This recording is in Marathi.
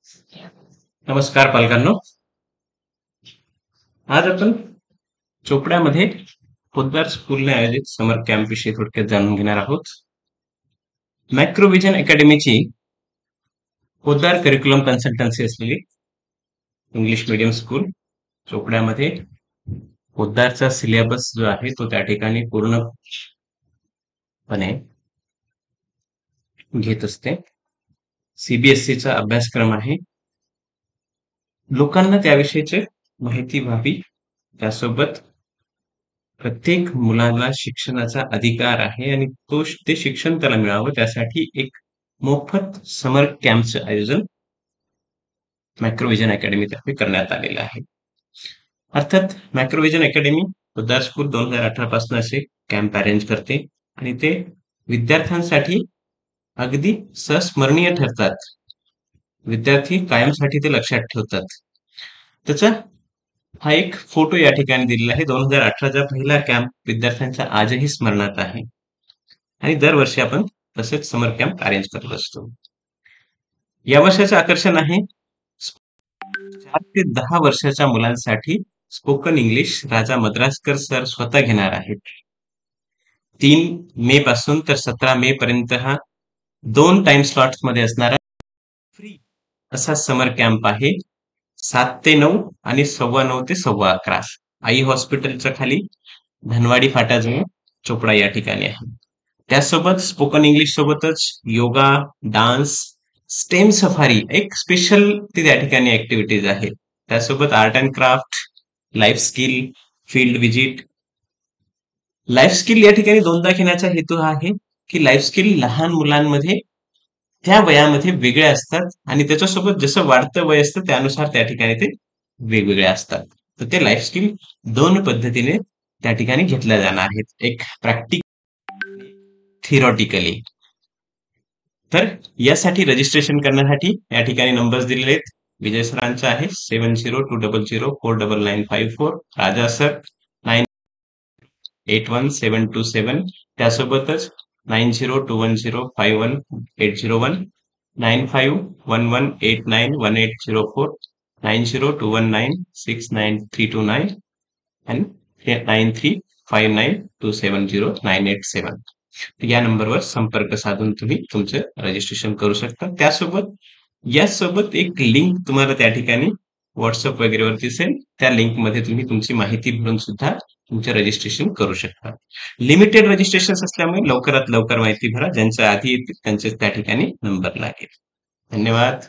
नमस्कार पालकांनो. आज आपण चोपड्यामध्ये पोद्दार स्कूलने आयोजित समर कॅम्प विषयी थोडक्यात जाणून घेणार आहोत. मॅक्रोव्हिजन अकॅडमीची पोद्दार करिक्युलम कन्सल्टन्सी असलेली इंग्लिश मीडियम स्कूल चोपड्यामध्ये पोद्दारचा सिलेबस जो आहे तो त्या ठिकाणी पूर्णपणे घेत असते. सीबीएसईचा अभ्यासक्रम आहे. लोकांना त्याविषयीची माहिती व्हावी, त्यासोबत प्रत्येक मुलाला शिक्षणाचा अधिकार आहे आणि ते शिक्षण त्याला मिळावं त्यासाठी एक मोफत समर कॅम्पचं आयोजन मॅक्रोव्हिजन अकॅडमीतर्फे करण्यात आलेलं आहे. अर्थात मॅक्रोव्हिजन अकॅडमी पोद्दार स्कूल 2018 पासून असे कॅम्प अरेंज करते आणि ते विद्यार्थ्यांसाठी अगदी संस्मरणीय ठरतात. विद्यार्थी कायमसाठी ते लक्षात ठेवतात. त्याचा हा एक फोटो या ठिकाणी दिलेला आहे. 2018चा पहिला कॅम्प विद्यार्थ्यांच्या आजही स्मरणात आहे आणि दरवर्षी आपण तसेच समर कॅम्प अरेंज करत असतो. या वर्षाचं आकर्षण आहे 4 ते 10 वर्षाच्या मुलांसाठी स्पोकन इंग्लिश राजा मद्रासकर सर स्वतः घेणार आहेत. 3 मे पासून तर 17 मे पर्यंत हा 2 टाइम स्लॉट्स मध्ये असणारा फ्री असा समर कॅम्प आहे. 7 ते 9 आणि 9:15 ते 11:15 आई हॉस्पिटलच्या खाली धनवाडी फाट्याजवळ चोपडा या ठिकाणी आहे. त्यासोबत स्पोकन इंग्लिश सोबतच योगा, डान्स, स्टेम सफारी एक स्पेशल त्या ठिकाणी ऍक्टिव्हिटीज आहेत. त्यासोबत art and craft, life skill, field visit. Life skill या ठिकाणी दोनदा घेण्याचा हेतू हा आहे की लाईफ स्किल लहान मुलांमध्ये त्या वयामध्ये वेगळ्या असतात आणि त्याच्यासोबत जसं वाढतं वय असतं त्यानुसार त्या ठिकाणी ते वेगवेगळे असतात. तर ते लाईफ स्किल 2 पद्धतीने त्या ठिकाणी घेतल्या जाणार आहेत, एक प्रॅक्टिकल, थिअरॉटिकली. तर यासाठी रजिस्ट्रेशन करण्यासाठी या ठिकाणी नंबर्स दिलेले आहेत. विजय सरांचा आहे 7020049954, राजा सर 981727. त्यासोबतच 9021051801, 9511891804, 9021969329 आणि 9359270987. या नंबरवर संपर्क साधून तुम्ही तुमचं रजिस्ट्रेशन करू शकता. यासोबत एक लिंक तुम्हाला त्या ठिकाणी व्हॉट्सअप वगैरेवरती दिसेल. त्या लिंक मध्ये तुम्ही तुमची माहिती भरून सुद्धा तुमचे रजिस्ट्रेशन करू शकता. लिमिटेड रजिस्ट्रेशन असल्यामुळे लवकरात लवकर माहिती भरा. ज्यांच्या आधी येतील त्यांचे त्या ठिकाणी नंबर लागेल. धन्यवाद.